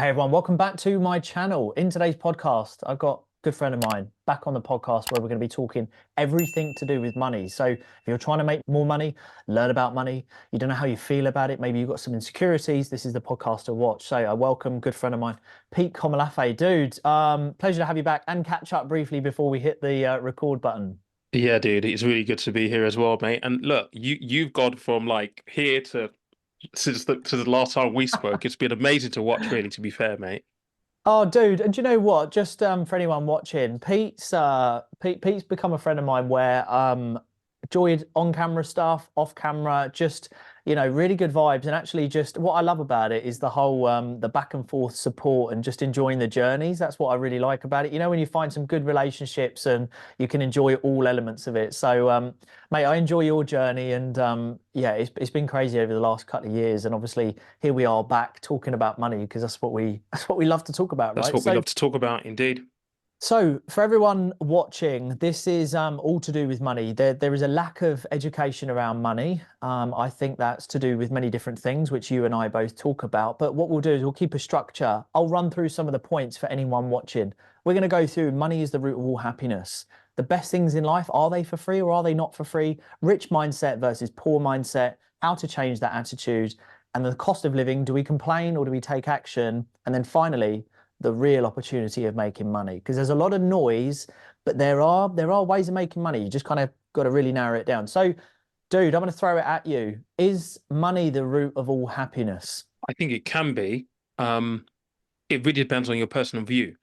Hey everyone, welcome back to my channel. In today's podcast, I've got a good friend of mine back on the podcast where we're going to be talking everything to do with money. So if you're trying to make more money, learn about money, you don't know how you feel about it, maybe you've got some insecurities, this is the podcast to watch. So I welcome a good friend of mine, Pete Komalafe. Dude, pleasure to have you back and catch up briefly before we hit the record button. Yeah, dude, it's really good to be here as well, mate. And look, you've gone from like here to since the last time we spoke. It's been amazing to watch, really, to be fair, mate. Oh, dude, and do you know what? Just for anyone watching, Pete's become a friend of mine where enjoyed on camera stuff, off camera, just really good vibes. And actually, just what I love about it is the whole the back and forth support and just enjoying the journeys. That's what I really like about it. You know, when you find some good relationships and you can enjoy all elements of it. So, mate, I enjoy your journey, and yeah, it's been crazy over the last couple of years. And obviously, here we are back talking about money because that's what we love to talk about, That's right? what we So love to talk about, indeed. so for everyone watching, this is all to do with money. There is a lack of education around money. I think that's to do with many different things, which you and I both talk about. But what we'll do is we'll keep a structure. I'll run through some of the points for anyone watching. We're going to go through money is the root of all happiness. The best things in life, are they for free or are they not for free? Rich mindset versus poor mindset, how to change that attitude, and the cost of living. Do we complain or do we take action? And then finally, the real opportunity of making money, because there's a lot of noise, but there are ways of making money. You just kind of got to really narrow it down. So, dude, I'm going to throw it at you. Is money the root of all happiness? I think it can be. Um, it really depends on your personal view.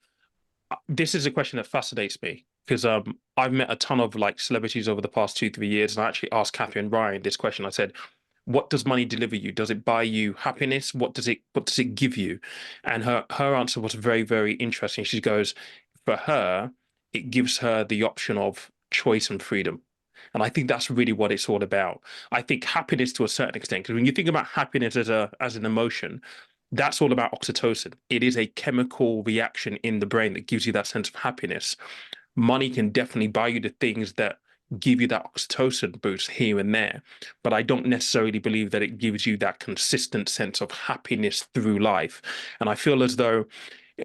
This is a question that fascinates me because I've met a ton of like celebrities over the past 2, 3 years, and I actually asked Kathy and Ryan this question. I said, "What does money deliver you? Does it buy you happiness? What does it give you?" And her answer was very, very interesting. She goes, "For her, it gives her the option of choice and freedom." And I think that's really what it's all about. I think happiness to a certain extent, because when you think about happiness as an emotion, that's all about oxytocin. It is a chemical reaction in the brain that gives you that sense of happiness. Money can definitely buy you the things that give you that oxytocin boost here and there, but I don't necessarily believe that it gives you that consistent sense of happiness through life. And I feel as though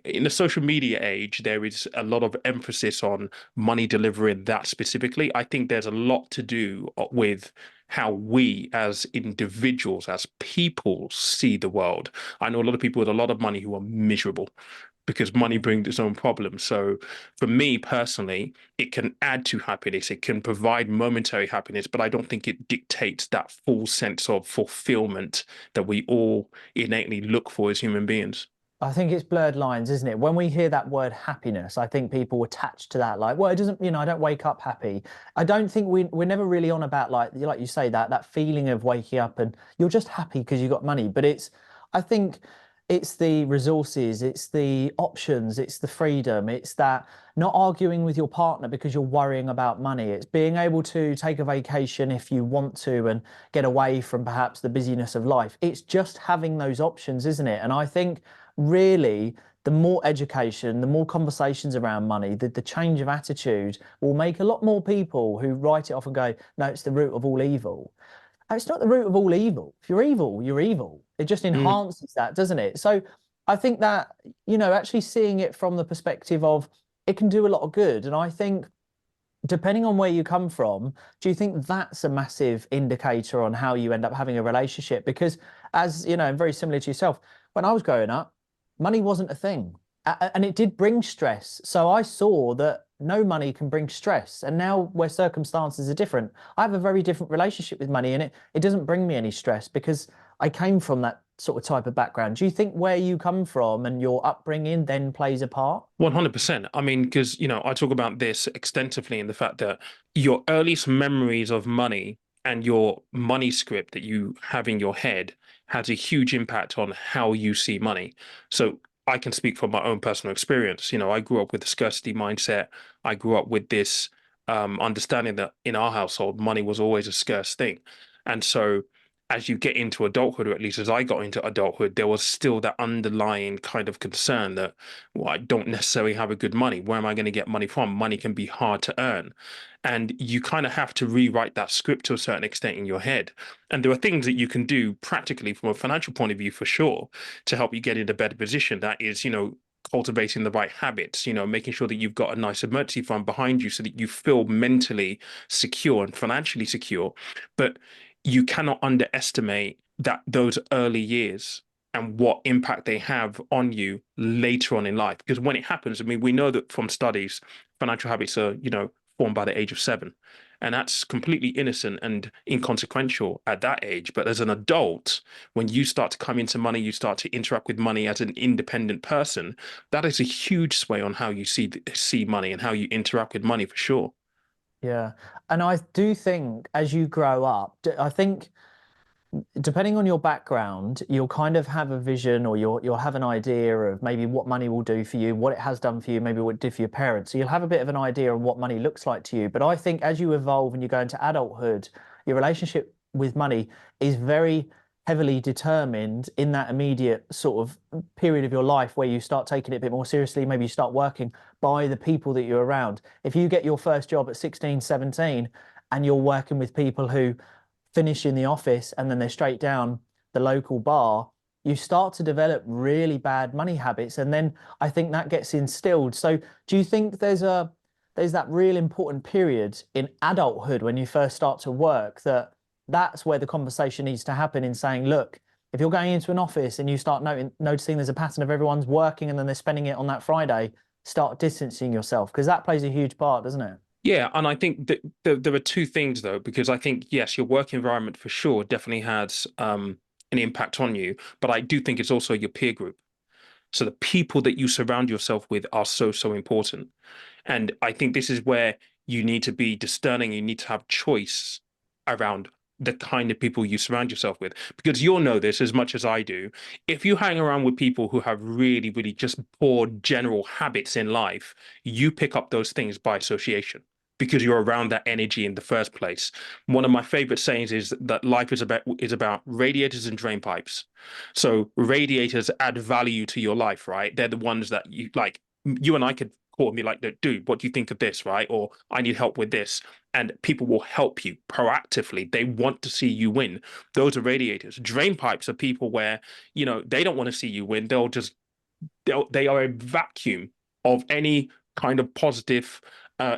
in the social media age, there is a lot of emphasis on money delivering that specifically. I think there's a lot to do with how we as individuals, as people, see the world. I know a lot of people with a lot of money who are miserable because money brings its own problems. So for me personally, it can add to happiness. It can provide momentary happiness, but I don't think it dictates that full sense of fulfillment that we all innately look for as human beings. I think it's blurred lines, isn't it? When we hear that word happiness, I think people attach to that, like, well, it doesn't, I don't wake up happy. I don't think we're never really on about like you say, that feeling of waking up and you're just happy because you got money. But I think it's the resources, it's the options, it's the freedom, it's that not arguing with your partner because you're worrying about money. It's being able to take a vacation if you want to and get away from perhaps the busyness of life. It's just having those options, isn't it? And I think really the more education, the more conversations around money, the change of attitude will make a lot more people who write it off and go, no, it's the root of all evil. It's not the root of all evil. If you're evil, you're evil. It just Mm. enhances that, doesn't it? So I think that, actually seeing it from the perspective of it can do a lot of good. And I think depending on where you come from, do you think that's a massive indicator on how you end up having a relationship? Because as you know, very similar to yourself, when I was growing up, money wasn't a thing. And it did bring stress. So I saw that no money can bring stress. And now where circumstances are different, I have a very different relationship with money and it doesn't bring me any stress because I came from that sort of type of background. Do you think where you come from and your upbringing then plays a part? 100%. I mean, because, I talk about this extensively in the fact that your earliest memories of money and your money script that you have in your head has a huge impact on how you see money. So I can speak from my own personal experience. I grew up with a scarcity mindset. I grew up with this understanding that in our household, money was always a scarce thing. And so as you get into adulthood, or at least as I got into adulthood, there was still that underlying kind of concern that, well, I don't necessarily have a good money. Where am I going to get money from? Money can be hard to earn. And you kind of have to rewrite that script to a certain extent in your head. And there are things that you can do practically from a financial point of view, for sure, to help you get in a better position. That is, cultivating the right habits, making sure that you've got a nice emergency fund behind you so that you feel mentally secure and financially secure. But you cannot underestimate that those early years and what impact they have on you later on in life. Because when it happens, I mean, we know that from studies, financial habits are, formed by the age of 7. And that's completely innocent and inconsequential at that age. But as an adult, when you start to come into money, you start to interact with money as an independent person, that is a huge sway on how you see money and how you interact with money, for sure. Yeah. And I do think as you grow up, I think depending on your background, you'll kind of have a vision, or you'll have an idea of maybe what money will do for you, what it has done for you, maybe what it did for your parents. So you'll have a bit of an idea of what money looks like to you. But I think as you evolve and you go into adulthood, your relationship with money is very heavily determined in that immediate sort of period of your life where you start taking it a bit more seriously. Maybe you start working by the people that you're around. If you get your first job at 16, 17, and you're working with people who finish in the office and then they're straight down the local bar, you start to develop really bad money habits. And then I think that gets instilled. So do you think there's that real important period in adulthood when you first start to work, that's where the conversation needs to happen, in saying, look, if you're going into an office and you start noticing there's a pattern of everyone's working and then they're spending it on that Friday, start distancing yourself, because that plays a huge part, doesn't it? Yeah, and I think that there are two things though, because I think yes, your work environment for sure definitely has an impact on you, but I do think it's also your peer group. So the people that you surround yourself with are so, so important. And I think this is where you need to be discerning. You need to have choice around the kind of people you surround yourself with, because you'll know this as much as I do. If you hang around with people who have really, really just poor general habits in life, you pick up those things by association because you're around that energy in the first place. One of my favorite sayings is that life is about radiators and drain pipes. So radiators add value to your life, right? They're the ones that you like. You and I could call me like, dude, what do you think of this, right? Or I need help with this. And people will help you proactively. They want to see you win. Those are radiators. Drain pipes are people where, they don't want to see you win. They are a vacuum of any kind of positive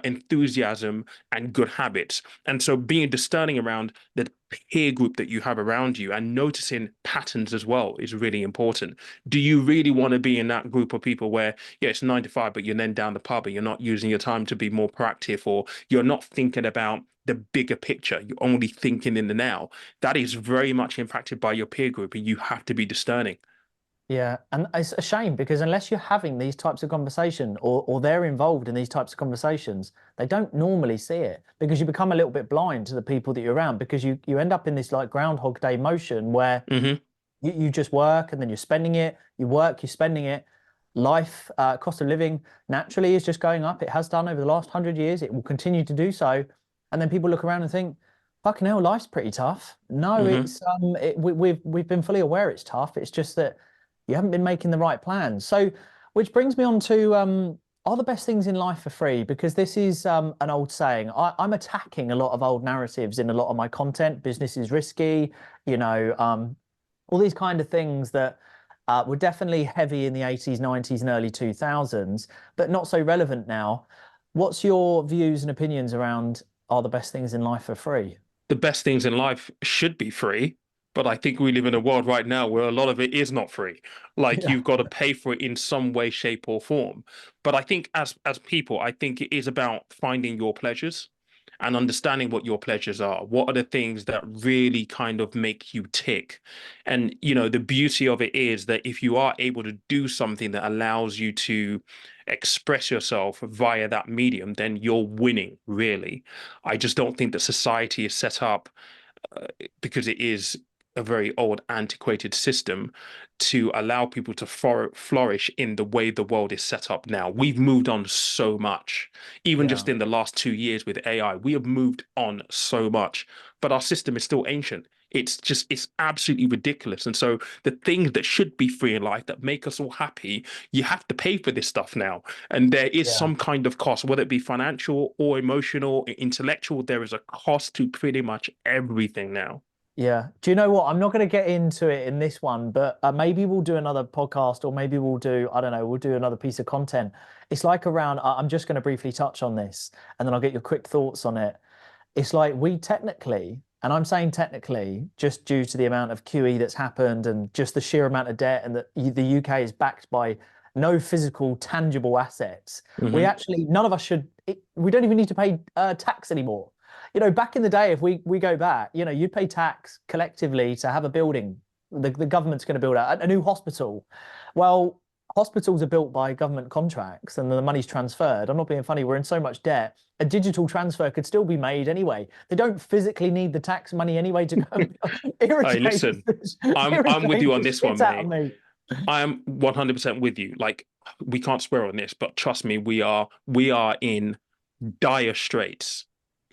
enthusiasm and good habits. And so being discerning around the peer group that you have around you and noticing patterns as well is really important. Do you really want to be in that group of people where, yeah, it's 9 to 5, but you're then down the pub and you're not using your time to be more proactive, or you're not thinking about the bigger picture, you're only thinking in the now? That is very much impacted by your peer group, and you have to be discerning. Yeah, and it's a shame because unless you're having these types of conversation, or they're involved in these types of conversations, they don't normally see it, because you become a little bit blind to the people that you're around, because you end up in this like Groundhog Day motion where Hmm. you just work and then you're spending it, you work, you're spending it. Life, cost of living naturally is just going up. It has done over the last 100 years. It will continue to do so. And then people look around and think, fucking hell, life's pretty tough. No, Hmm. we've been fully aware it's tough. It's just that you haven't been making the right plans. So, which brings me on to are the best things in life for free? Because this is an old saying. I'm attacking a lot of old narratives in a lot of my content. Business is risky, all these kind of things that were definitely heavy in the 80s, 90s, and early 2000s, but not so relevant now. What's your views and opinions around are the best things in life for free? The best things in life should be free, but I think we live in a world right now where a lot of it is not free. Like Yeah, you've got to pay for it in some way, shape, or form. But I think as people, I think it is about finding your pleasures and understanding what your pleasures are. What are the things that really kind of make you tick? And the beauty of it is that if you are able to do something that allows you to express yourself via that medium, then you're winning, really. I just don't think that society is set up, because it is a very old, antiquated system, to allow people to flourish in the way the world is set up now. We've moved on so much, even yeah, just in the last 2 years with AI. We have moved on so much, but our system is still ancient. It's absolutely ridiculous. And so the things that should be free in life that make us all happy, you have to pay for this stuff now. And there is Yeah. some kind of cost, whether it be financial or emotional, intellectual, there is a cost to pretty much everything now. Yeah. Do you know what? I'm not going to get into it in this one, but maybe we'll do another podcast or maybe we'll do, I don't know, we'll do another piece of content. It's like around, I'm just going to briefly touch on this and then I'll get your quick thoughts on it. It's like we technically, and I'm saying technically, just due to the amount of QE that's happened and just the sheer amount of debt and that the UK is backed by no physical, tangible assets, we Hmm. actually, none of us should, we don't even need to pay tax anymore. Back in the day, if we go back, you'd pay tax collectively to have a building. The government's going to build a new hospital. Well, hospitals are built by government contracts and the money's transferred. I'm not being funny. We're in so much debt. A digital transfer could still be made anyway. They don't physically need the tax money anyway to go Hey, irritate, listen, I'm with irritate you on the this one, shit out of mate. me. I am 100% with you. Like, we can't swear on this, but trust me, we are in dire straits.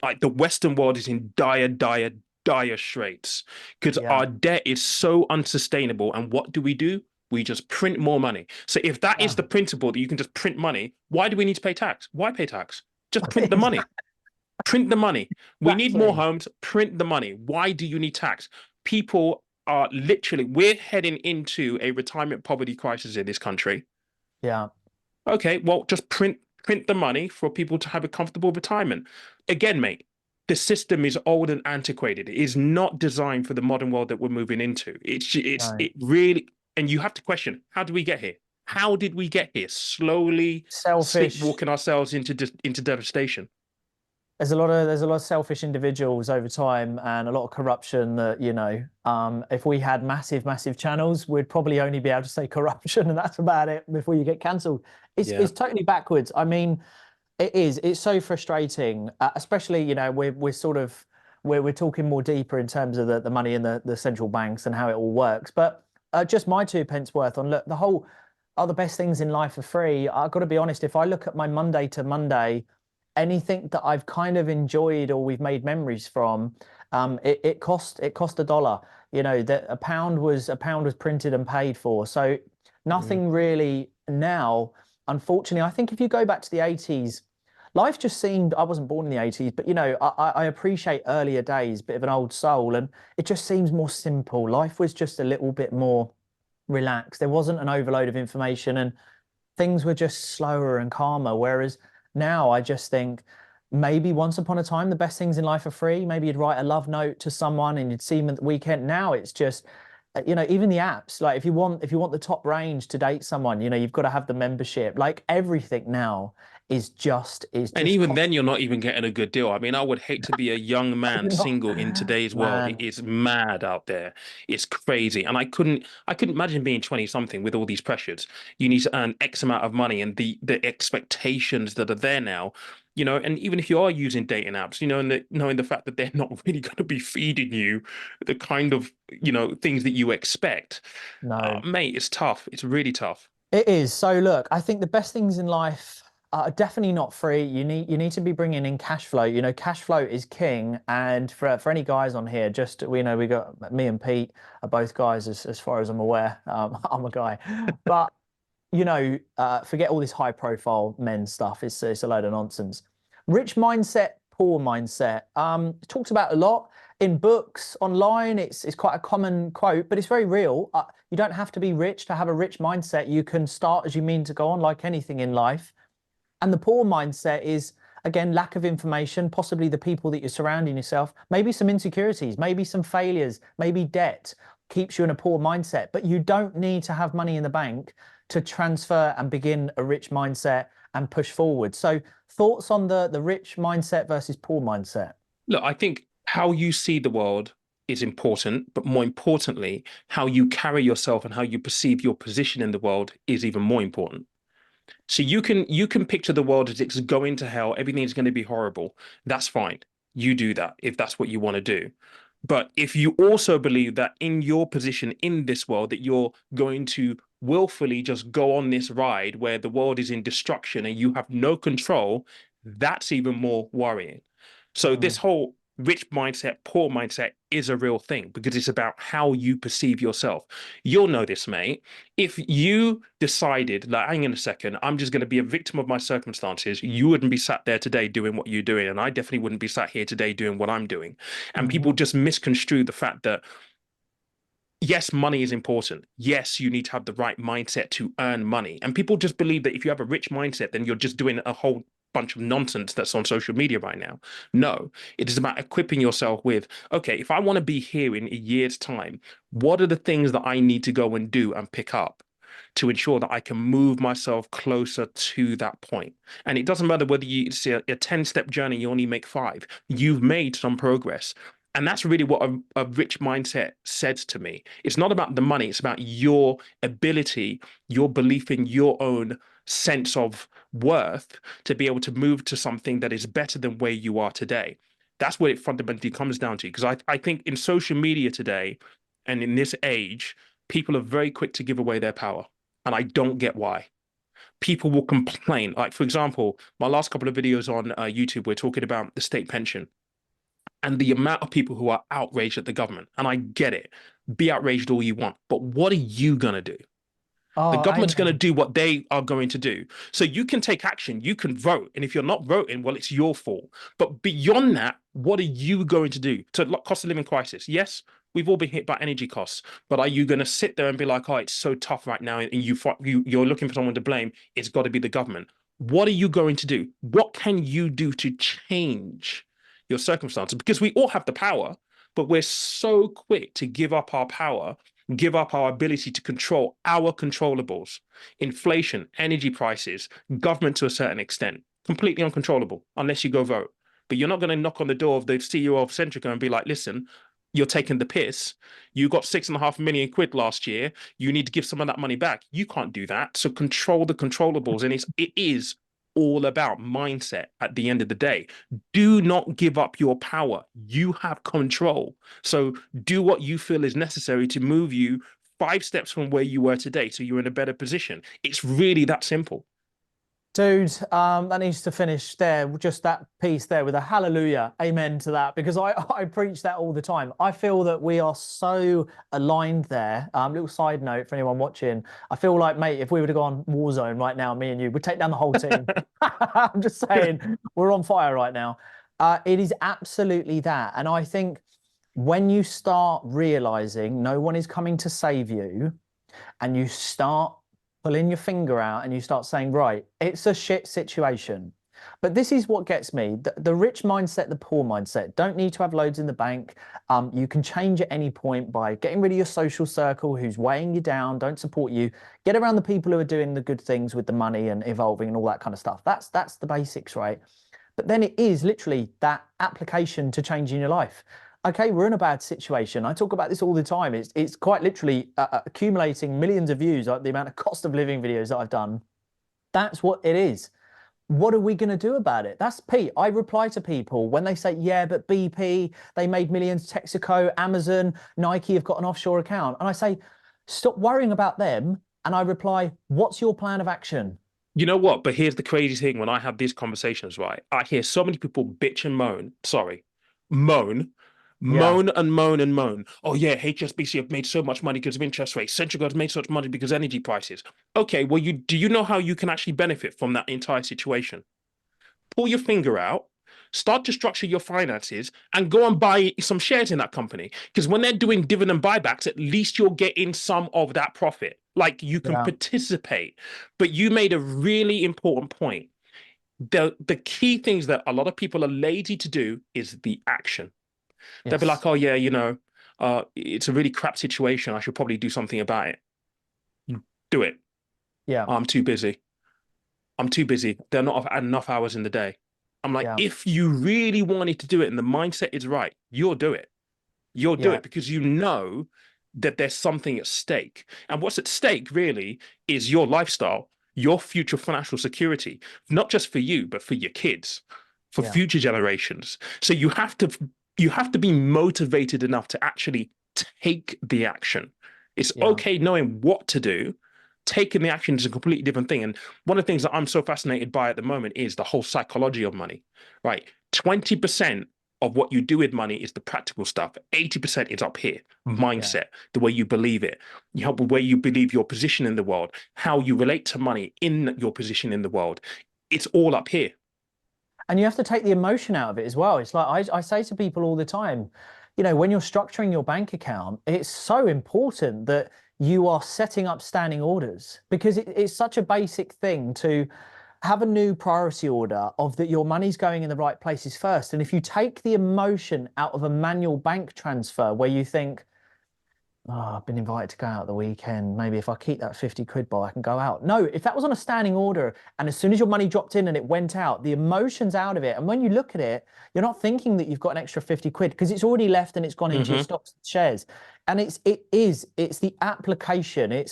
Like, the Western world is in dire, dire, dire straits because Yeah. our debt is so unsustainable. And what do? We just print more money. So if that is Yeah. the principle that you can just print money, why do we need to pay tax? Why pay tax? Just print the money. Print the money. We need more Exactly. homes. Print the money. Why do you need tax? People are literally, we're heading into a retirement poverty crisis in this country. Yeah. Okay, well, just print the money for people to have a comfortable retirement. Again, mate, the system is old and antiquated. It is not designed for the modern world that we're moving into. No. It really, and you have to question, how did we get here? How did we get here? Slowly Selfish. sleepwalking ourselves into devastation. There's a lot of selfish individuals over time and a lot of corruption that, if we had massive channels, we'd probably only be able to say corruption and that's about it before you get cancelled. It's Yeah. it's totally backwards. I mean, it is. It's so frustrating, especially, we're sort of we're talking more deeper in terms of the money in the central banks and how it all works. But just my two pence worth on look, the whole are the best things in life are free. I've got to be honest, if I look at my Monday to Monday, anything that I've kind of enjoyed or we've made memories from, it cost a dollar. That a pound was printed and paid for. So Mm. nothing really now. Unfortunately, I think if you go back to the 80s, life just seemed, I wasn't born in the 80s, but I appreciate earlier days, bit of an old soul, and it just seems more simple. Life was just a little bit more relaxed. There wasn't an overload of information and things were just slower and calmer. Whereas now I just think maybe once upon a time the best things in life are free. Maybe you'd write a love note to someone and you'd see them at the weekend. Now it's just even the apps, like if you want the top range to date someone, you've got to have the membership. Like everything now is And just even then, cost. you're not even getting a good deal. I mean, I would hate to be a young man You're not, single in today's world. It man. is mad out there. It's crazy. And I couldn't imagine being 20 something with all these pressures. You need to earn X amount of money and the expectations that are there now, and even if you are using dating apps, and knowing the fact that they're not really going to be feeding you the kind of, things that you expect. No. Mate, it's tough. It's really tough. It is. So look, I think the best things in life are definitely not free. You need to be bringing in cash flow. Cash flow is king. And for any guys on here, just we got me and Pete are both guys as far as I'm aware. I'm a guy, but forget all this high profile men stuff. It's a load of nonsense. Rich mindset, poor mindset. Talked about a lot in books, online. It's quite a common quote, but it's very real. You don't have to be rich to have a rich mindset. You can start as you mean to go on, like anything in life. And the poor mindset is, again, lack of information, possibly the people that you're surrounding yourself, maybe some insecurities, maybe some failures, maybe debt keeps you in a poor mindset. But you don't need to have money in the bank to transfer and begin a rich mindset and push forward. So, thoughts on the rich mindset versus poor mindset? Look, I think how you see the world is important, but more importantly, how you carry yourself and how you perceive your position in the world is even more important. So you can picture the world as it's going to hell, everything's going to be horrible. That's fine. You do that if that's what you want to do. But if you also believe that in your position in this world that you're going to willfully just go on this ride where the world is in destruction and you have no control, that's even more worrying. So this Mm, whole rich mindset, poor mindset is a real thing because it's about how you perceive yourself. You'll know this, mate. If you decided, like, hang on a second, I'm just going to be a victim of my circumstances, you wouldn't be sat there today doing what you're doing. And I definitely wouldn't be sat here today doing what I'm doing. And people Mhm. just misconstrue the fact that, yes, money is important. Yes, you need to have the right mindset to earn money. And people just believe that if you have a rich mindset, then you're just doing a whole bunch of nonsense that's on social media right now. No, it is about equipping yourself with, okay, if I want to be here in a year's time, what are the things that I need to go and do and pick up to ensure that I can move myself closer to that point? And it doesn't matter whether you see a 10-step journey, you only make 5. You've made some progress. And that's really what a rich mindset says to me. It's not about the money, it's about your ability, your belief in your own sense of worth to be able to move to something that is better than where you are today. That's what it fundamentally comes down to. Because I think in social media today and in this age, people are very quick to give away their power. And I don't get why. People will complain. Like, for example, my last couple of videos on YouTube, we're talking about the state pension and the amount of people who are outraged at the government. And I get it. Be outraged all you want. But what are you going to do? The Oh, government's going to amen. do what they are going to do. So you can take action, you can vote. And if you're not voting, well, it's your fault. But beyond that, what are you going to do? So, cost of living crisis. Yes, we've all been hit by energy costs. But are you going to sit there and be like, oh, it's so tough right now, and you're looking for someone to blame? It's got to be the government. What are you going to do? What can you do to change your circumstances? Because we all have the power, but we're so quick to give up our power, give up our ability to control our controllables, inflation, energy prices, government to a certain extent, completely uncontrollable unless you go vote. But you're not going to knock on the door of the CEO of Centrica and be like, listen, you're taking the piss. You got 6.5 million quid last year. You need to give some of that money back. You can't do that. So control the controllables. And it is all about mindset at the end of the day. Do not give up your power. You have control. So do what you feel is necessary to move you 5 steps from where you were today so you're in a better position. It's really that simple. Dude, that needs to finish there, just that piece there with a hallelujah, amen to that, because I preach that all the time. I feel that we are so aligned there. Little side note for anyone watching, I feel like, mate, if we were to go on Warzone right now, me and you, we'd take down the whole team. I'm just saying, we're on fire right now. It is absolutely that. And I think when you start realizing no one is coming to save you, and you start pulling your finger out and you start saying, right, it's a shit situation. But this is what gets me. The rich mindset, the poor mindset, don't need to have loads in the bank. You can change at any point by getting rid of your social circle who's weighing you down, don't support you. Get around the people who are doing the good things with the money and evolving and all that kind of stuff. That's the basics, right? But then it is literally that application to changing your life. Okay, we're in a bad situation. I talk about this all the time. It's quite literally accumulating millions of views, like the amount of cost of living videos that I've done. That's what it is. What are we going to do about it? That's Pete. I reply to people when they say, yeah, but BP, they made millions, Texaco, Amazon, Nike have got an offshore account. And I say, stop worrying about them. And I reply, what's your plan of action? You know what? But here's the crazy thing. When I have these conversations, right, I hear so many people bitch and moan. Sorry, moan, Yeah, moan and moan and moan. Oh yeah, HSBC have made so much money because of interest rates. Central has made so much money because of energy prices. Okay, well, do you know how you can actually benefit from that entire situation? Pull your finger out, start to structure your finances, and go and buy some shares in that company. Because when they're doing dividend buybacks, at least you're getting some of that profit. Like you can yeah, participate. But you made a really important point. The key things that a lot of people are lazy to do is the action. They'll be yes, like, oh yeah, it's a really crap situation. I should probably do something about it. Do it. yeah, I'm too busy. I'm too busy. There are not enough hours in the day. I'm like, yeah, if you really wanted to do it and the mindset is right, you'll do it. You'll do yeah, it because you know that there's something at stake. And what's at stake really is your lifestyle, your future financial security, not just for you, but for your kids, for yeah, future generations. So you have to be motivated enough to actually take the action. It's yeah, okay knowing what to do. Taking the action is a completely different thing. And one of the things that I'm so fascinated by at the moment is the whole psychology of money, right? 20% of what you do with money is the practical stuff. 80% is up here. Yeah. Mindset, the way you believe it, the way you believe your position in the world, how you relate to money in your position in the world. It's all up here. And you have to take the emotion out of it as well. It's like I say to people all the time, when you're structuring your bank account, it's so important that you are setting up standing orders because it's such a basic thing to have a new priority order of that your money's going in the right places first. And if you take the emotion out of a manual bank transfer where you think, oh, I've been invited to go out the weekend. Maybe if I keep that 50 quid by, I can go out. No, if that was on a standing order and as soon as your money dropped in and it went out, the emotion's out of it. And when you look at it, you're not thinking that you've got an extra 50 quid because it's already left and it's gone into your Hmm. stocks and shares. And it's the application.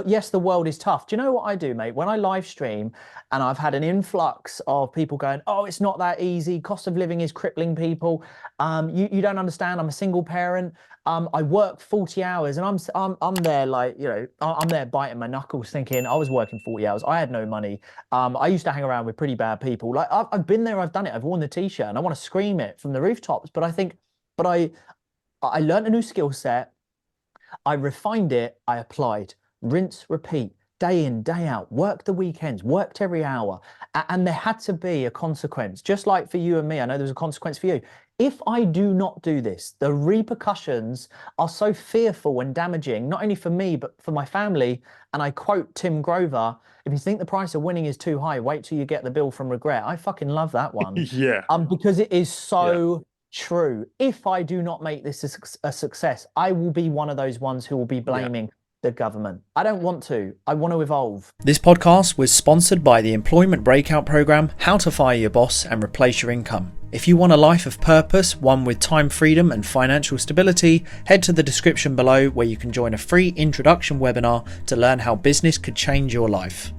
Yes, the world is tough. Do you know what I do, mate? When I live stream and I've had an influx of people going, oh, it's not that easy. Cost of living is crippling people. You don't understand. I'm a single parent. I work 40 hours and I'm there like, I'm there biting my knuckles thinking I was working 40 hours. I had no money. I used to hang around with pretty bad people. Like I've been there, I've done it. I've worn the t-shirt and I want to scream it from the rooftops. But I think, but I learned a new skill set. I refined it. I applied, rinse, repeat, day in, day out, worked the weekends, worked every hour. And there had to be a consequence, just like for you and me. I know there's a consequence for you. If I do not do this, the repercussions are so fearful and damaging, not only for me, but for my family. And I quote Tim Grover, if you think the price of winning is too high, wait till you get the bill from regret. I fucking love that one. Yeah. Because it is Yeah. so true. If I do not make this a success, I will be one of those ones who will be Yeah. blaming the government. I don't want to. I want to evolve. This podcast was sponsored by the employment breakout program, How to Fire Your Boss and Replace Your Income. If you want a life of purpose, one with time freedom and financial stability, head to the description below where you can join a free introduction webinar to learn how business could change your life.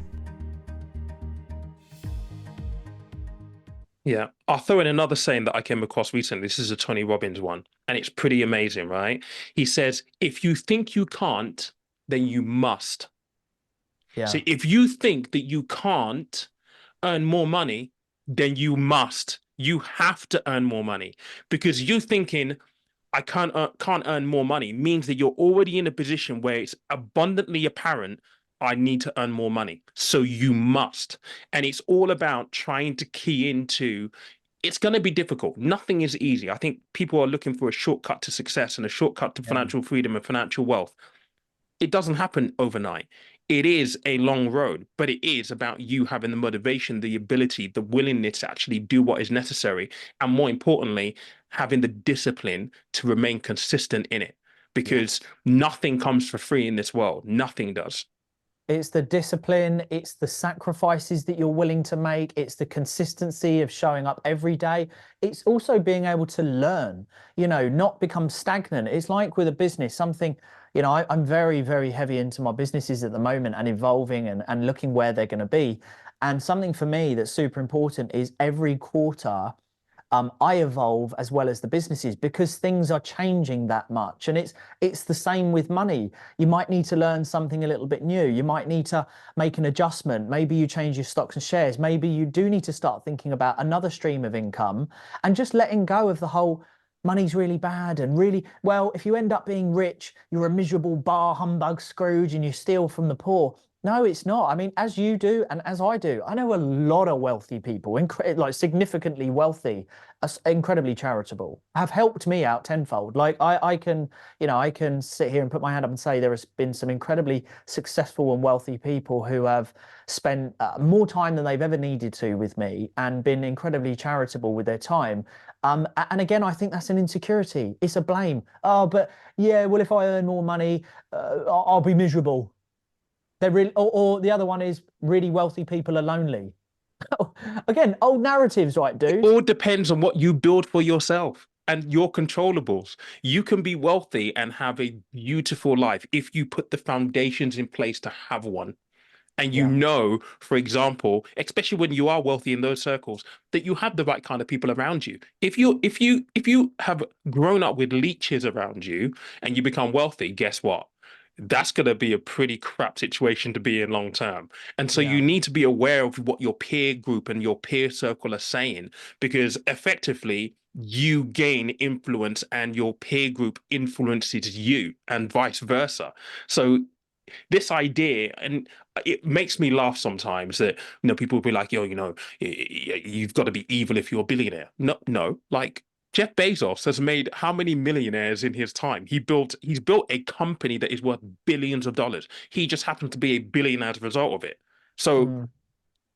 Yeah. I'll throw in another saying that I came across recently. This is a Tony Robbins one, and it's pretty amazing, right? He says, if you think you can't, then you must. Yeah. So if you think that you can't earn more money, then you must. You have to earn more money because you thinking I can't earn more money means that you're already in a position where it's abundantly apparent I need to earn more money. So you must. And it's all about trying to key into it's going to be difficult. Nothing is easy. I think people are looking for a shortcut to success and a shortcut to Yeah. financial freedom and financial wealth. It doesn't happen overnight. It is a long road, but it is about you having the motivation, the ability, the willingness to actually do what is necessary. And more importantly, having the discipline to remain consistent in it because nothing comes for free in this world. Nothing does. It's the discipline, it's the sacrifices that you're willing to make, it's the consistency of showing up every day. It's also being able to learn, not become stagnant. It's like with a business, something, I'm very, very heavy into my businesses at the moment and evolving and looking where they're going to be. And something for me that's super important is every quarter, I evolve as well as the businesses because things are changing that much. And it's the same with money. You might need to learn something a little bit new. You might need to make an adjustment. Maybe you change your stocks and shares. Maybe you do need to start thinking about another stream of income and just letting go of the whole money's really bad and really, well, if you end up being rich, you're a miserable bar humbug Scrooge and you steal from the poor. No, it's not. I mean, as you do and as I do, I know a lot of wealthy people, like significantly wealthy, incredibly charitable, have helped me out tenfold. Like I can, I can sit here and put my hand up and say there has been some incredibly successful and wealthy people who have spent more time than they've ever needed to with me and been incredibly charitable with their time. And again, I think that's an insecurity. It's a blame. Oh, but yeah, well, if I earn more money, I'll be miserable. They're really, or the other one is really wealthy people are lonely. Again, old narratives, right, It dude? all depends on what you build for yourself and your controllables. You can be wealthy and have a beautiful life if you put the foundations in place to have one. And Yeah, for example, especially when you are wealthy in those circles, that you have the right kind of people around you. If you have grown up with leeches around you and you become wealthy, guess what? That's going to be a pretty crap situation to be in long term. And so yeah, you need to be aware of what your peer group and your peer circle are saying, because effectively you gain influence and your peer group influences you and vice versa. So this idea, and it makes me laugh sometimes that, people will be like, yo, you've got to be evil if you're a billionaire. No, no, like Jeff Bezos has made how many millionaires in his time? He's built a company that is worth billions of dollars. He just happens to be a billionaire as a result of it. So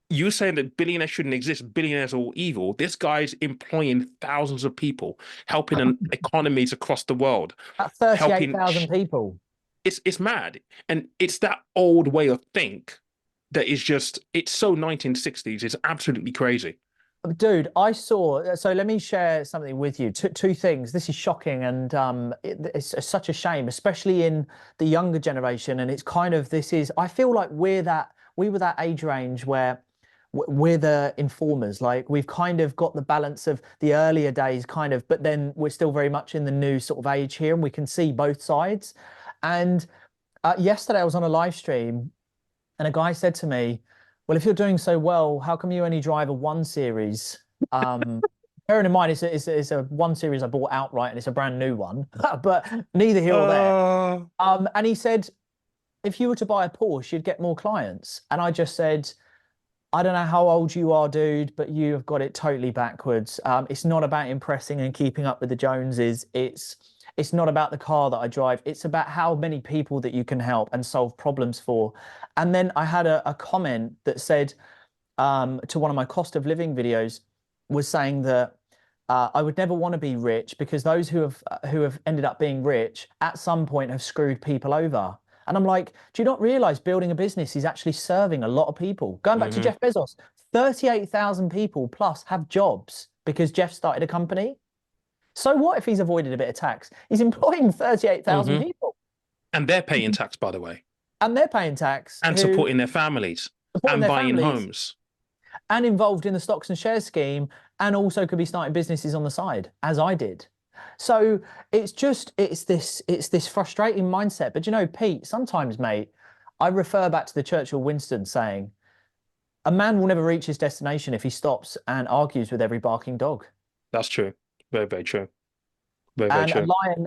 you saying that billionaires shouldn't exist, billionaires are all evil. This guy's employing thousands of people, helping economies across the world, At helping 38,000 people. It's mad. And it's that old way of think that is just, it's so 1960s. It's absolutely crazy. Dude, I saw, so let me share something with you. Two things. This is shocking, and it's such a shame, especially in the younger generation. And it's kind of, I feel like we were that age range where we're the informers. Like we've kind of got the balance of the earlier days kind of, but then we're still very much in the new sort of age here, and we can see both sides. And yesterday I was on a live stream and a guy said to me, well, if you're doing so well, how come you only drive a 1 Series? Bearing in mind, it's a 1 Series I bought outright and it's a brand new one, but neither here or there. And he said, if you were to buy a Porsche, you'd get more clients. And I just said, I don't know how old you are, dude, but you have got it totally backwards. It's not about impressing and keeping up with the Joneses. It's not about the car that I drive. It's about how many people that you can help and solve problems for. And then I had a comment that said to one of my cost of living videos was saying that I would never want to be rich because those who have ended up being rich at some point have screwed people over. And I'm like, do you not realize building a business is actually serving a lot of people? Going back to Jeff Bezos, 38,000 people plus have jobs because Jeff started a company. So what if he's avoided a bit of tax? He's employing 38,000 people. And they're paying tax, by the way. And they're paying tax. And supporting their families and buying homes. And involved in the stocks and shares scheme, and also could be starting businesses on the side, as I did. So it's this frustrating mindset. But you know, Pete, sometimes, mate, I refer back to the Churchill Winston saying, a man will never reach his destination if he stops and argues with every barking dog. That's true. Very, very true. Very, very true.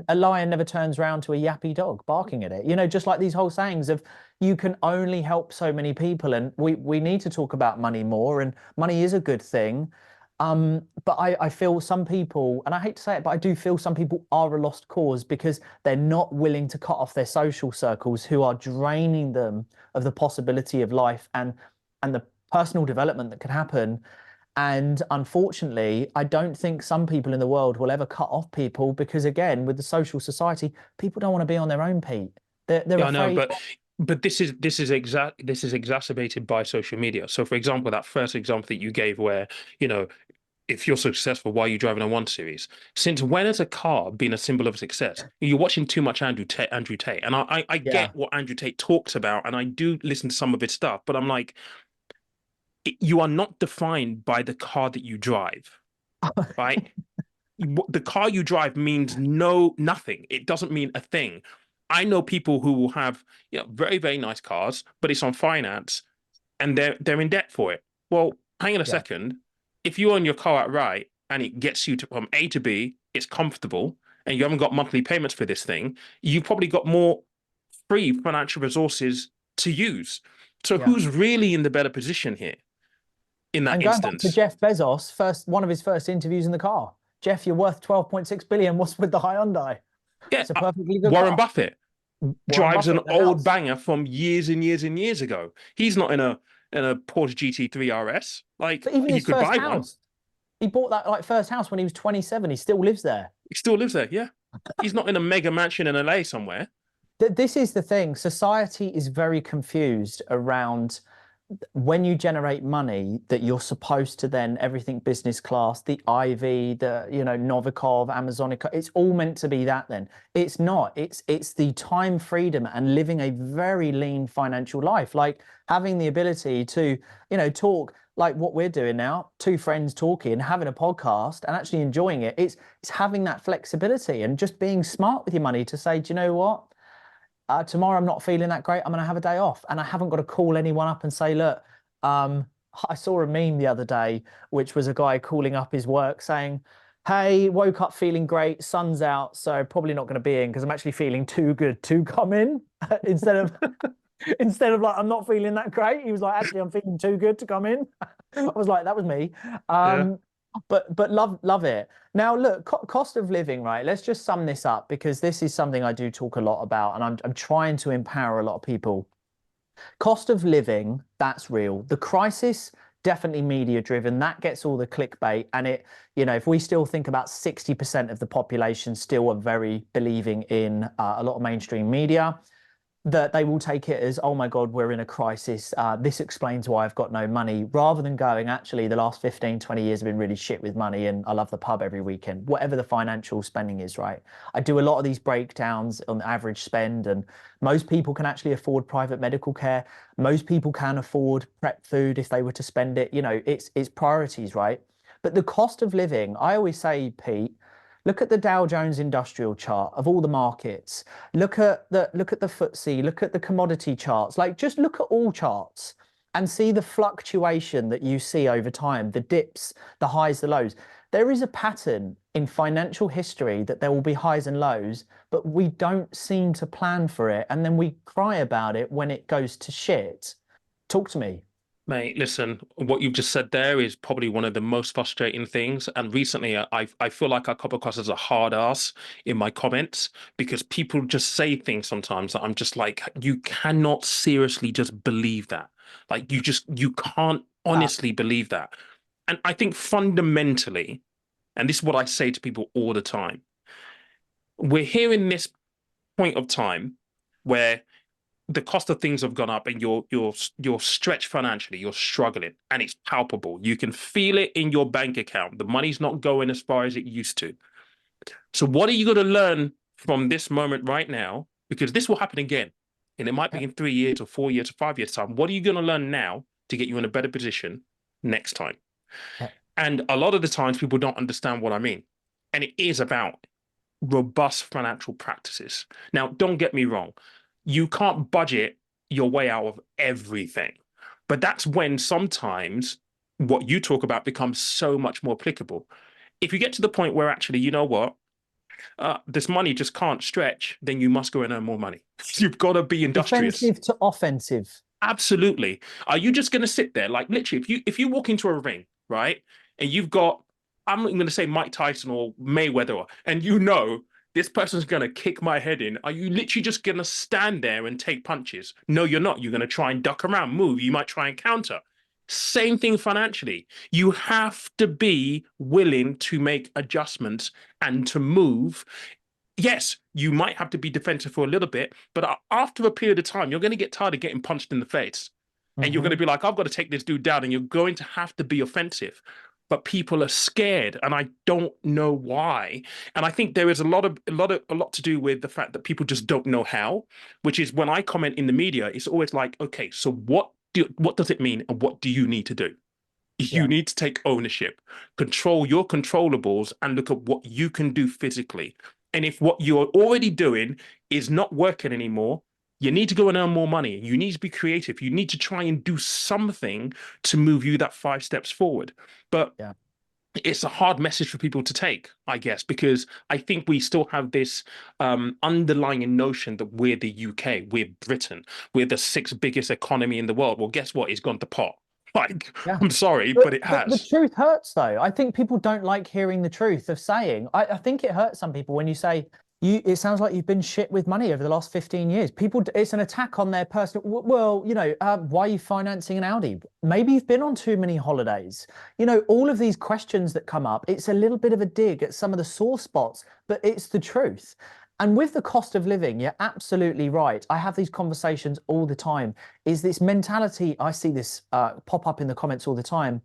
A lion never turns round to a yappy dog barking at it. You know, just like these whole sayings of you can only help so many people. And we need to talk about money more, and money is a good thing. But I feel some people, and I hate to say it, but I do feel some people are a lost cause because they're not willing to cut off their social circles who are draining them of the possibility of life and the personal development that could happen. And unfortunately, I don't think some people in the world will ever cut off people because, again, with the social society, people don't want to be on their own, Pete. They're I know, but this is exacerbated by social media. So, for example, that first example that you gave, where if you're successful, why are you driving a 1 Series? Since when has a car been a symbol of success? You're watching too much Andrew Tate, and I get what Andrew Tate talks about, and I do listen to some of his stuff, but I'm like, you are not defined by the car that you drive, right? The car you drive means nothing. It doesn't mean a thing. I know people who will have very, very nice cars, but it's on finance and they're in debt for it. Well, hang on a second. If you own your car outright and it gets you from A to B, it's comfortable, and you haven't got monthly payments for this thing, you've probably got more free financial resources to use. So who's really in the better position here? In that instance, going back to Jeff Bezos, one of his first interviews in the car. Jeff, you're worth 12.6 billion. What's with the Hyundai? Yeah, it's a perfectly good Warren car. Buffett drives an old banger from years and years and years ago. He's not in a Porsche GT3 RS. Like, but even he his could first buy house, one. He bought that first house when he was 27. He still lives there. He still lives there. Yeah, he's not in a mega mansion in LA somewhere. This is the thing. Society is very confused around when you generate money that you're supposed to then everything business class, the Ivy, the Novikov, Amazonica, it's all meant to be that. Then it's not. It's the time freedom and living a very lean financial life, like having the ability to talk like what we're doing now, two friends talking, having a podcast and actually enjoying it. It's having that flexibility and just being smart with your money to say, do you know what? Tomorrow I'm not feeling that great. I'm going to have a day off, and I haven't got to call anyone up and say, look, I saw a meme the other day, which was a guy calling up his work saying, hey, woke up feeling great, sun's out, so probably not going to be in because I'm actually feeling too good to come in instead of instead of like I'm not feeling that great. He was like, actually, I'm feeling too good to come in. I was like, that was me. Yeah. But love it. Now look, cost of living, right? Let's just sum this up because this is something I do talk a lot about, and I'm trying to empower a lot of people. Cost of living, that's real. The crisis, definitely media driven. That gets all the clickbait. And if we still think about 60% of the population still are very believing in a lot of mainstream media, that they will take it as, oh my God, we're in a crisis. This explains why I've got no money, rather than going, actually, the last 15, 20 years have been really shit with money and I love the pub every weekend, whatever the financial spending is, right? I do a lot of these breakdowns on the average spend, and most people can actually afford private medical care. Most people can afford prep food if they were to spend it. It's priorities, right? But the cost of living, I always say, Pete, look at the Dow Jones Industrial Chart of all the markets. Look at the FTSE. Look at the commodity charts. Like, just look at all charts and see the fluctuation that you see over time, the dips, the highs, the lows. There is a pattern in financial history that there will be highs and lows, but we don't seem to plan for it. And then we cry about it when it goes to shit. Talk to me. Mate, listen, what you've just said there is probably one of the most frustrating things. And recently, I feel like I come across as a hard ass in my comments because people just say things sometimes that I'm just like, you cannot seriously just believe that. Like, you can't Uh, honestly believe that. And I think fundamentally, and this is what I say to people all the time, we're here in this point of time where the cost of things have gone up and you're stretched financially, you're struggling, and it's palpable. You can feel it in your bank account. The money's not going as far as it used to. So what are you going to learn from this moment right now? Because this will happen again. And it might be in 3 years or 4 years or 5 years time. What are you going to learn now to get you in a better position next time? And a lot of the times people don't understand what I mean. And it is about robust financial practices. Now, don't get me wrong. You can't budget your way out of everything. But that's when sometimes what you talk about becomes so much more applicable. If you get to the point where actually, you know what, this money just can't stretch, then you must go and earn more money. You've got to be industrious. Defensive to offensive. Absolutely. Are you just going to sit there like literally? If you walk into a ring, right, and you've got, I'm not even going to say Mike Tyson or Mayweather, and this person's going to kick my head in. Are you literally just going to stand there and take punches? No, you're not. You're going to try and duck around, move. You might try and counter. Same thing financially. You have to be willing to make adjustments and to move. Yes, you might have to be defensive for a little bit, but after a period of time, you're going to get tired of getting punched in the face. And you're going to be like, I've got to take this dude down, and you're going to have to be offensive. But people are scared, and I don't know why. And I think there is a lot to do with the fact that people just don't know how, which is when I comment in the media, it's always like, okay, so what does it mean, and what do you need to do? You need to take ownership, control your controllables, and look at what you can do physically. And if what you're already doing is not working anymore, you need to go and earn more money. You need to be creative. You need to try and do something to move you that 5 steps forward. But it's a hard message for people to take, I guess, because I think we still have this underlying notion that we're the UK, we're Britain, we're the sixth biggest economy in the world. Well, guess what? It's gone to pot. Like, I'm sorry, but it has. The truth hurts, though. I think people don't like hearing the truth of saying. I think it hurts some people when you say, it sounds like you've been shit with money over the last 15 years. People, it's an attack on their personal, well, why are you financing an Audi? Maybe you've been on too many holidays. All of these questions that come up, it's a little bit of a dig at some of the sore spots, but it's the truth. And with the cost of living, you're absolutely right. I have these conversations all the time. Is this mentality, I see this pop up in the comments all the time.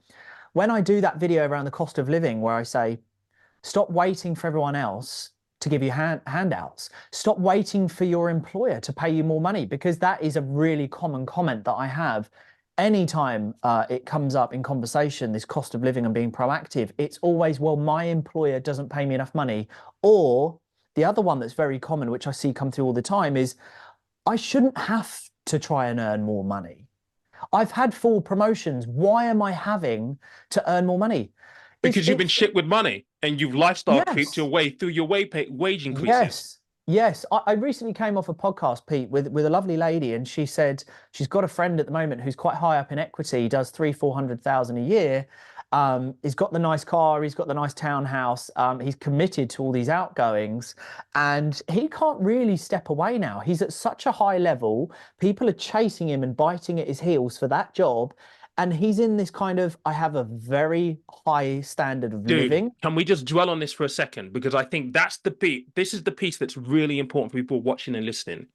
When I do that video around the cost of living, where I say, stop waiting for everyone else to give you handouts. Stop waiting for your employer to pay you more money, because that is a really common comment that I have. Anytime it comes up in conversation, this cost of living and being proactive, it's always, well, my employer doesn't pay me enough money. Or the other one that's very common, which I see come through all the time, is I shouldn't have to try and earn more money. I've had full promotions. Why am I having to earn more money? because you've been it's shit with money and you've lifestyle creeped your yes. way through your wage increases. Yes. Yes. I recently came off a podcast, Pete, with a lovely lady, and she said she's got a friend at the moment who's quite high up in equity, does 300,000-400,000 a year. He's got the nice car, he's got the nice townhouse, he's committed to all these outgoings, and he can't really step away now. He's at such a high level, people are chasing him and biting at his heels for that job. And he's in this kind of, I have a very high standard of Dude, living. can we just dwell on this for a second? Because I think that's the piece. This is the piece that's really important for people watching and listening.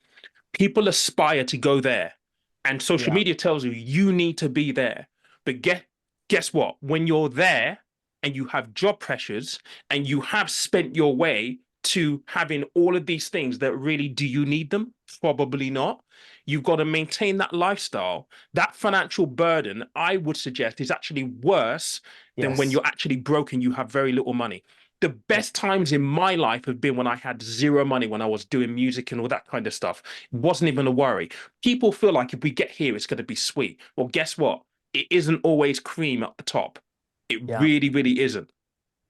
People aspire to go there, and social Yeah. media tells you you need to be there. But guess what? When you're there and you have job pressures and you have spent your way to having all of these things that really, do you need them? Probably not. You've got to maintain that lifestyle. That financial burden, I would suggest, is actually worse than when Yes. you're actually broke and you have very little money. The Yeah. best times in my life have been when I had zero money, when I was doing music and all that kind of stuff. It wasn't even a worry. People feel like if we get here, it's going to be sweet. Well, guess what? It isn't always cream at the top. It Yeah. really, really isn't.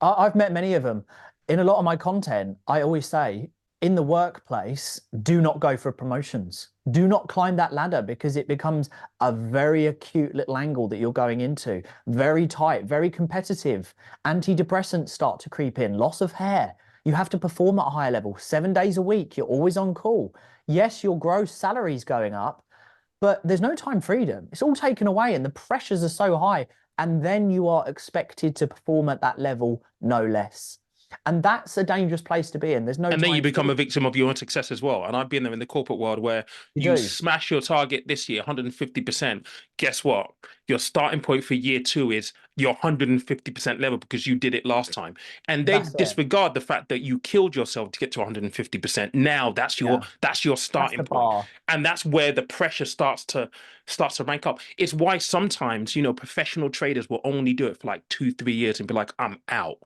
I've met many of them. In a lot of my content, I always say, in the workplace, do not go for promotions. Do not climb that ladder because it becomes a very acute little angle that you're going into. Very tight, very competitive. Antidepressants start to creep in, loss of hair. You have to perform at a higher level 7 days a week. You're always on call. Yes, your gross salary is going up, but there's no time freedom. It's all taken away and the pressures are so high. And then you are expected to perform at that level, no less. And that's a dangerous place to be in. There's no And then you time become a freedom. victim of your own success as well. And I've been there in the corporate world where You you do. smash your target this year, 150%. Guess what? Your starting point for year two is your 150% level because you did it last time. And they That's it. disregard the fact that you killed yourself to get to 150%. Now that's Yeah. your That's starting the point. bar. And that's where the pressure starts to rank up. It's why sometimes, professional traders will only do it for like 2, 3 years and be like, I'm out.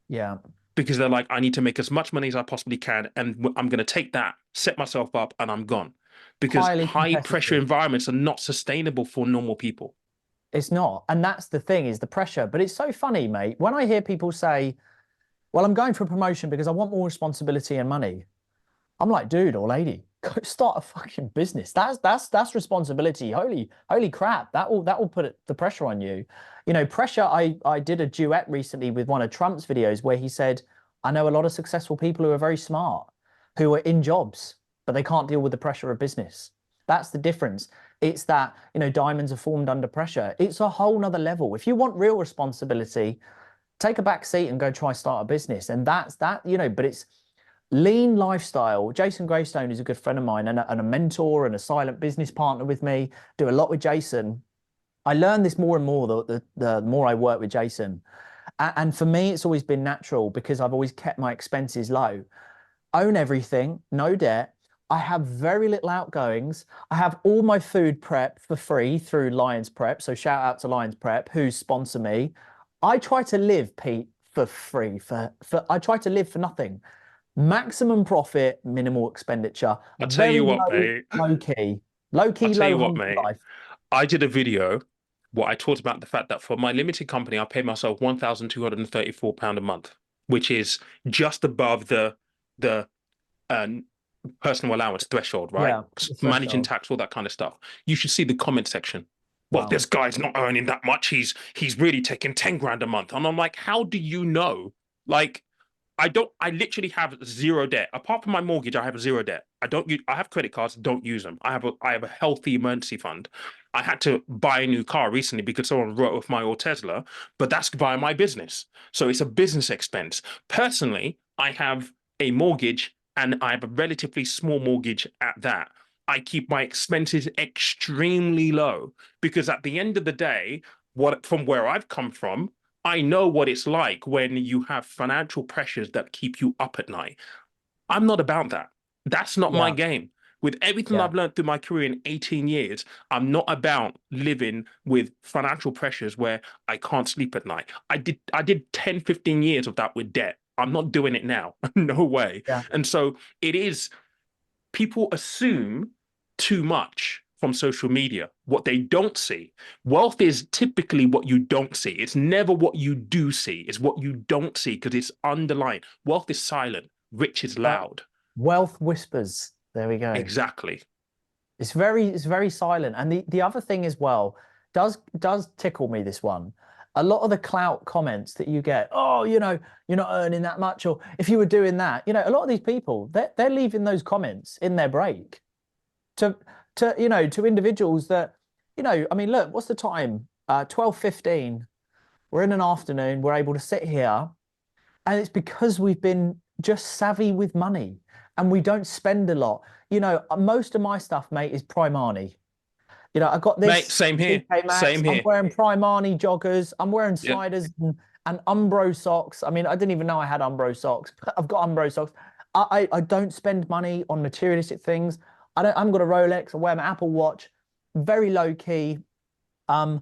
Yeah. Because they're like, I need to make as much money as I possibly can, and I'm going to take that, set myself up, and I'm gone. Because Highly high pressure competitive. environments are not sustainable for normal people. It's not. And that's the thing is the pressure. But it's so funny, mate. When I hear people say, well, I'm going for a promotion because I want more responsibility and money. I'm like, dude or lady, go start a fucking business. That's responsibility. Holy crap. That will put the pressure on you. Pressure. I did a duet recently with one of Trump's videos where he said, I know a lot of successful people who are very smart, who are in jobs, but they can't deal with the pressure of business. That's the difference. It's that, diamonds are formed under pressure. It's a whole nother level. If you want real responsibility, take a back seat and go try start a business. And that's that, but it's lean lifestyle. Jason Greystone is a good friend of mine and a mentor and a silent business partner with me. Do a lot with Jason. I learn this more and more the more I work with Jason. And for me, it's always been natural because I've always kept my expenses low. Own everything, no debt. I have very little outgoings. I have all my food prep for free through Lions Prep. So shout out to Lions Prep, who sponsor me. I try to live, Pete, for free. I try to live for nothing. Maximum profit, minimal expenditure. I'll tell you Very what, mate. low I'll key, tell low you what, hunger mate. life. I did a video where I talked about the fact that for my limited company, I pay myself £1,234 a month, which is just above the uh, personal allowance threshold, right? Yeah, the Managing threshold. tax, all that kind of stuff. You should see the comment section. Well, Wow. this guy's not earning that much. He's really taking 10 grand a month. And I'm like, how do you know? Like, I literally have zero debt. Apart from my mortgage, I have zero debt. I have credit cards, don't use them. I have a healthy emergency fund. I had to buy a new car recently because someone wrote off my old Tesla, but that's via my business. So it's a business expense. Personally, I have a mortgage and I have a relatively small mortgage at that. I keep my expenses extremely low because at the end of the day, from where I've come from, I know what it's like when you have financial pressures that keep you up at night. I'm not about that. That's not my Yeah, game. With everything yeah, I've learned through my career in 18 years, I'm not about living with financial pressures where I can't sleep at night. I did 10, 15 years of that with debt. I'm not doing it now. No way. yeah, And so it is, people assume too much from social media, what they don't see. Wealth is typically what you don't see. It's never what you do see. It's what you don't see because it's underlying. Wealth is silent. Rich is loud. Wealth whispers. There we go. Exactly. It's very silent. And the other thing as well does tickle me, this one. A lot of the clout comments that you get, oh, you're not earning that much, or if you were doing that, a lot of these people, they're leaving those comments in their break to individuals that, I mean, look, what's the time? 12:15. We're in an afternoon. We're able to sit here, and it's because we've been just savvy with money and we don't spend a lot. Most of my stuff, mate, is Primani. I got this. Mate, same here. Same here. I'm wearing Primani joggers. I'm wearing sliders and Umbro socks. I mean, I didn't even know I had Umbro socks. I've got Umbro socks. I don't spend money on materialistic things. I haven't got a Rolex. I wear my Apple Watch. Very low key. And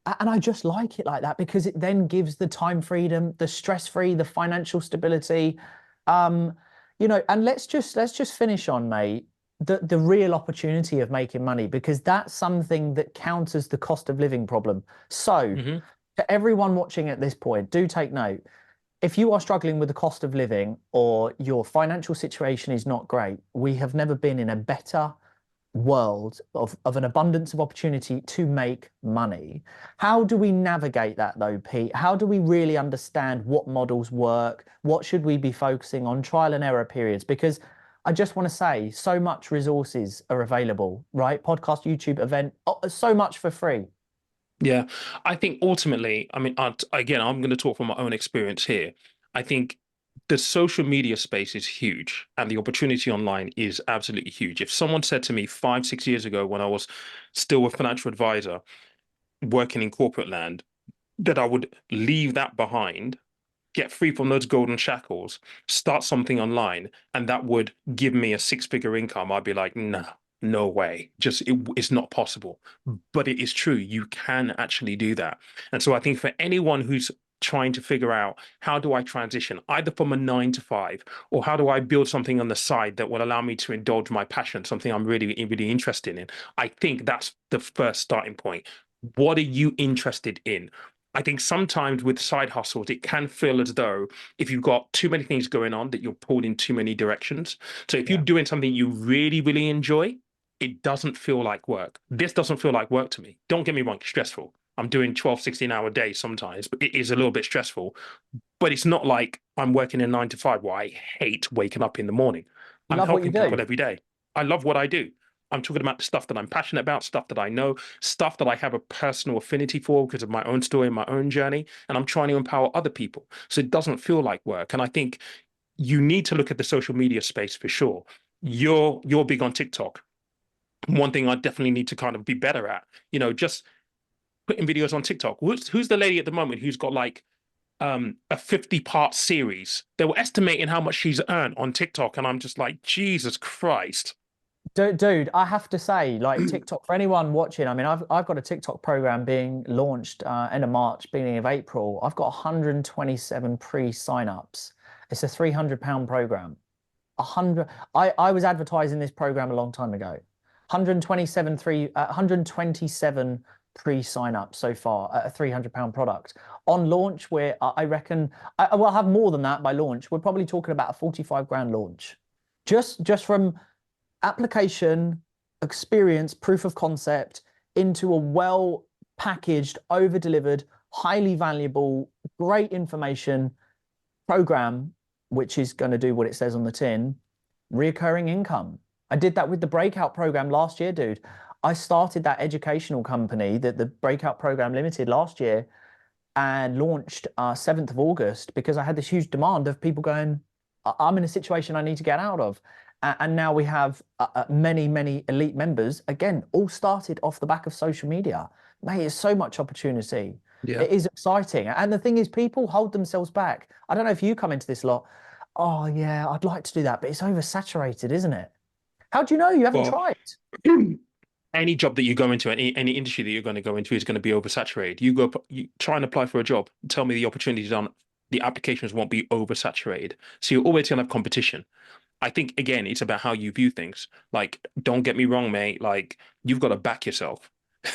I just like it like that because it then gives the time freedom, the stress free, the financial stability. And let's just finish on, mate, the real opportunity of making money, because that's something that counters the cost of living problem. So to everyone watching at this point, do take note. If you are struggling with the cost of living or your financial situation is not great, we have never been in a better world of an abundance of opportunity to make money. How do we navigate that though, Pete? How do we really understand what models work? What should we be focusing on? Trial and error periods? Because I just want to say, so much resources are available, right? Podcast, YouTube, event, so much for free. Yeah, I think ultimately, I mean, again, I'm going to talk from my own experience here. I think the social media space is huge and the opportunity online is absolutely huge. If someone said to me 5, 6 years ago, when I was still a financial advisor working in corporate land, that I would leave that behind, get free from those golden shackles, start something online, and that would give me a 6-figure income, I'd be like, nah, no way. It's not possible. But it is true. You can actually do that. And so I think for anyone who's trying to figure out, how do I transition either from a 9 to 5, or how do I build something on the side that will allow me to indulge my passion, something I'm really, really interested in? I think that's the first starting point. What are you interested in? I think sometimes with side hustles, it can feel as though if you've got too many things going on, that you're pulled in too many directions. So if you're doing something you really, really enjoy, it doesn't feel like work. This doesn't feel like work to me. Don't get me wrong, it's stressful. I'm doing 12, 16-hour days sometimes, but it is a little bit stressful. But it's not like I'm working a 9 to 5 where I hate waking up in the morning. I'm helping people every day. I love what I do. I'm talking about the stuff that I'm passionate about, stuff that I know, stuff that I have a personal affinity for because of my own story, my own journey, and I'm trying to empower other people. So it doesn't feel like work. And I think you need to look at the social media space for sure. You're big on TikTok. One thing I definitely need to kind of be better at, just putting videos on TikTok. Who's the lady at the moment who's got like a 50-part series? They were estimating how much she's earned on TikTok, and I'm just like, Jesus Christ. Dude, I have to say, like, TikTok, for anyone watching, I mean, I've got a TikTok program being launched end of March, beginning of April. I've got 127 pre-signups. It's a £300 program. I was advertising this program a long time ago. 127 pre-signups so far at a £300 product. On launch, where I reckon I'll have more than that by launch. We're probably talking about a 45 grand launch, just from application, experience, proof of concept into a well packaged, over delivered, highly valuable, great information program, which is going to do what it says on the tin, reoccurring income. I did that with the Breakout program last year, dude. I started that educational company, the Breakout Program Limited, last year, and launched 7th of August because I had this huge demand of people going, I'm in a situation I need to get out of. And now we have many, many elite members, again, all started off the back of social media. Mate, there's so much opportunity. Yeah. It is exciting. And the thing is, people hold themselves back. I don't know if you come into this lot. Oh, yeah, I'd like to do that, but it's oversaturated, isn't it? How do you know? You haven't tried. Any job that you go into, any industry that you're going to go into is going to be oversaturated. You try and apply for a job, tell me the opportunities on the applications won't be oversaturated. So you're always going to have competition. I think again, it's about how you view things. Like, don't get me wrong, mate. Like, you've got to back yourself.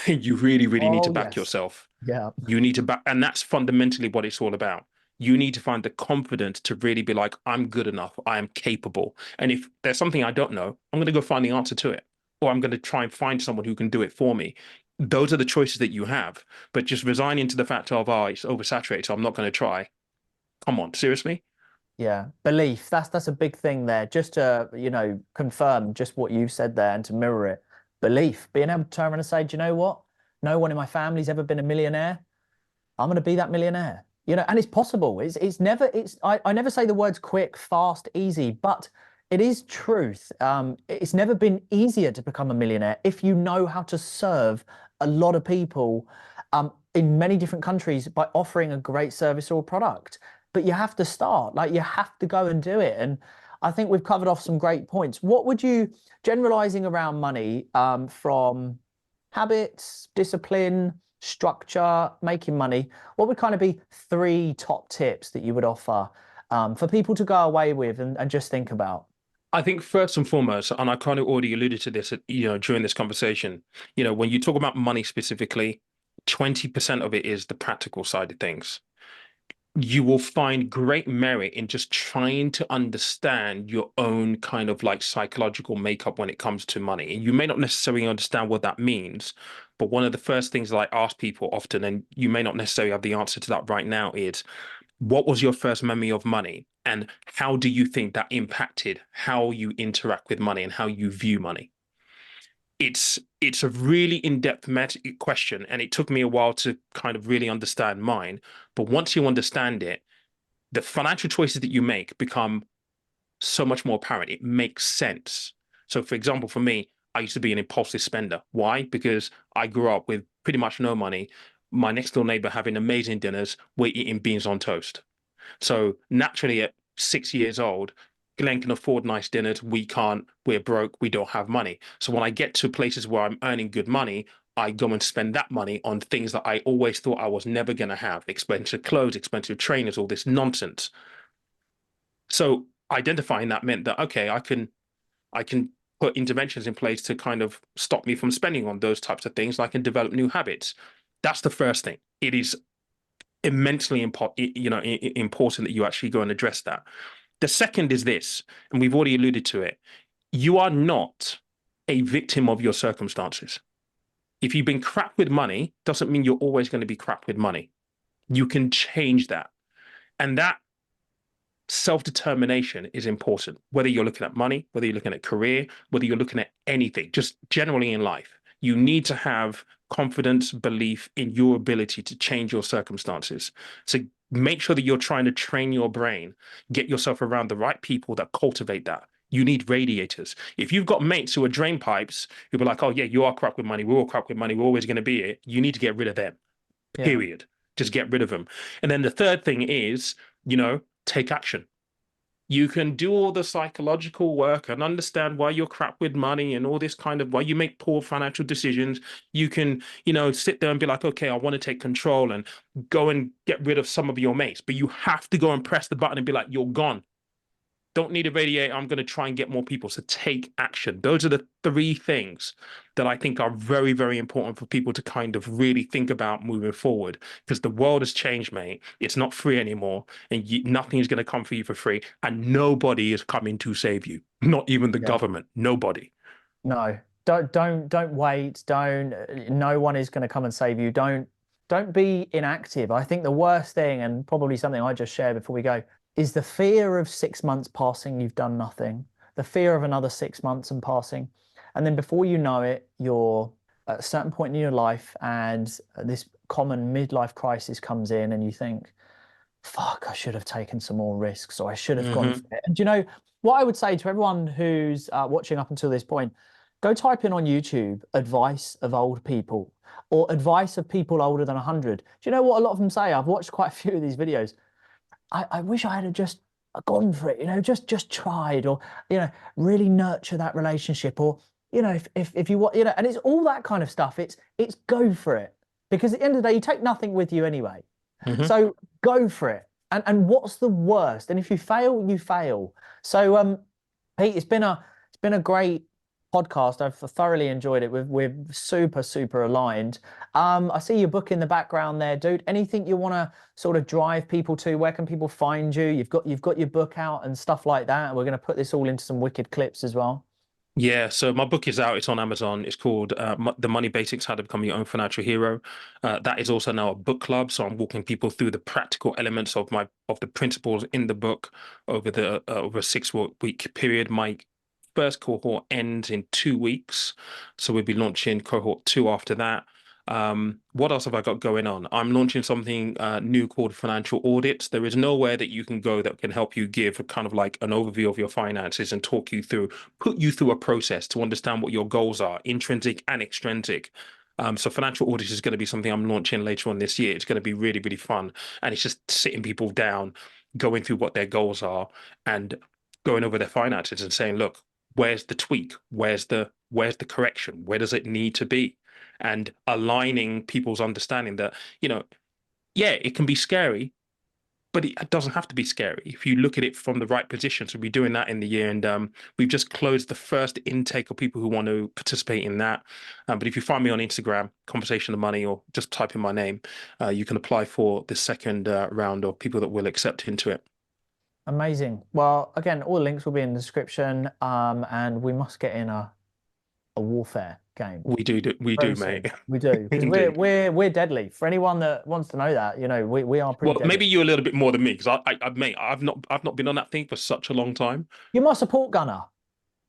You really, really need to Oh, back yes. yourself. Yeah. You need to back, and that's fundamentally what it's all about. You need to find the confidence to really be like, I'm good enough, I am capable. And if there's something I don't know, I'm going to go find the answer to it, or I'm going to try and find someone who can do it for me. Those are the choices that you have. But just resigning to the fact of, oh, it's oversaturated, so I'm not going to try. Come on, seriously? Yeah, belief. That's a big thing there. Just to, confirm just what you said there and to mirror it. Belief. Being able to turn around and say, do you know what? No one in my family's ever been a millionaire. I'm going to be that millionaire. And it's possible. I never say the words quick, fast, easy, but it is truth. It's never been easier to become a millionaire if you know how to serve a lot of people in many different countries by offering a great service or product. But you have to start, like you have to go and do it. And I think we've covered off some great points. What would you, generalizing around money, from habits, discipline, structure, making money, what would kind of be 3 top tips that you would offer for people to go away with and just think about? I think first and foremost, and I kind of already alluded to this, during this conversation, when you talk about money specifically, 20% of it is the practical side of things. You will find great merit in just trying to understand your own kind of like psychological makeup when it comes to money. And you may not necessarily understand what that means, but one of the first things that I ask people often, and you may not necessarily have the answer to that right now, is what was your first memory of money? And how do you think that impacted how you interact with money and how you view money? It's a really in-depth question, and it took me a while to kind of really understand mine. But once you understand it, the financial choices that you make become so much more apparent. It makes sense. So, for example, for me, I used to be an impulsive spender. Why? Because I grew up with pretty much no money. My next door neighbor having amazing dinners, we're eating beans on toast. So naturally, at 6 years old, Glenn can afford nice dinners. We can't. We're broke. We don't have money. So when I get to places where I'm earning good money, I go and spend that money on things that I always thought I was never going to have: expensive clothes, expensive trainers, all this nonsense. So identifying that meant that, okay, I can put interventions in place to kind of stop me from spending on those types of things. I can develop new habits. That's the first thing. It is immensely important that you actually go and address that. The second is this, and we've already alluded to it. You are not a victim of your circumstances. If you've been crap with money, doesn't mean you're always going to be crap with money. You can change that. And that self-determination is important, whether you're looking at money, whether you're looking at career, whether you're looking at anything, just generally in life. You need to have confidence, belief in your ability to change your circumstances. So make sure that you're trying to train your brain, get yourself around the right people that cultivate that. You need radiators. If you've got mates who are drain pipes, who are like, oh yeah, you are crap with money, we're all crap with money, we're always going to be it, you need to get rid of them, Yeah. period. Just get rid of them. And then the third thing is, take action. You can do all the psychological work and understand why you're crap with money and all this kind of why you make poor financial decisions. You can, sit there and be like, okay, I want to take control and go and get rid of some of your mates. But you have to go and press the button and be like, you're gone. Don't need a radiator. I'm going to try and get more people. So take action. Those are the 3 things that I think are very, very important for people to kind of really think about moving forward, because the world has changed, mate. It's not free anymore, and nothing is going to come for you for free, and nobody is coming to save you. Not even the government. Nobody. No, don't wait. No one is going to come and save you. Don't be inactive. I think the worst thing, and probably something I just shared before we go, is the fear of 6 months passing, you've done nothing. The fear of another 6 months and passing. And then before you know it, you're at a certain point in your life and this common midlife crisis comes in and you think, fuck, I should have taken some more risks, or I should have gone for it. And what I would say to everyone who's watching up until this point, go type in on YouTube advice of old people or advice of people older than 100. Do you know what a lot of them say? I've watched quite a few of these videos. I wish I had just gone for it, just tried, or, really nurture that relationship, or, if you want, and it's all that kind of stuff. It's go for it, because at the end of the day, you take nothing with you anyway. So go for it. And what's the worst? And if you fail, you fail. So Pete, it's been a great podcast. I've thoroughly enjoyed it. We're super, super aligned. I see your book in the background there, dude. Anything you want to sort of drive people to? Where can people find you? You've got your book out and stuff like that. We're going to put this all into some wicked clips as well. Yeah, so my book is out. It's on Amazon. It's called The Money Basics: How to Become Your Own Financial Hero. That is also now a book club. So I'm walking people through the practical elements of the principles in the book over a 6 week period. My first cohort ends in 2 weeks, so we'll be launching cohort 2 after that. What else have I got going on? I'm launching something new called financial audits. There is nowhere that you can go that can help you give a kind of like an overview of your finances and talk you through, put you through a process to understand what your goals are, intrinsic and extrinsic. So financial audit is going to be something I'm launching later on this year. It's going to be really, really fun. And it's just sitting people down, going through what their goals are and going over their finances and saying, look, where's the tweak? Where's the correction? Where does it need to be? And aligning people's understanding that, yeah, it can be scary, but it doesn't have to be scary if you look at it from the right position. So we'll be doing that in the year, and we've just closed the first intake of people who want to participate in that. But if you find me on Instagram, Conversation of Money, or just type in my name, you can apply for the second round of people that will accept into it. Amazing. Well, again, all the links will be in the description. And we must get in a warfare game. We do, mate. We do, because we're deadly. For anyone that wants to know that, we are pretty. Well, deadly. maybe you're a little bit more than me, because mate, I've not been on that thing for such a long time. You're my support gunner.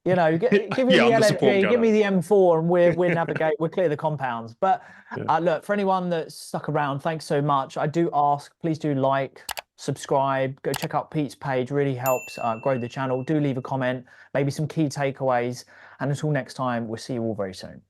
Give me Yeah, the I'm the support LMG, give gunner. me the M4, and we're navigate. We'll clear the compounds. But Yeah. look, for anyone that's stuck around, thanks so much. I do ask, please do like, subscribe, go check out Pete's page. Really helps grow the channel. Do leave a comment, maybe some key takeaways. And until next time, we'll see you all very soon.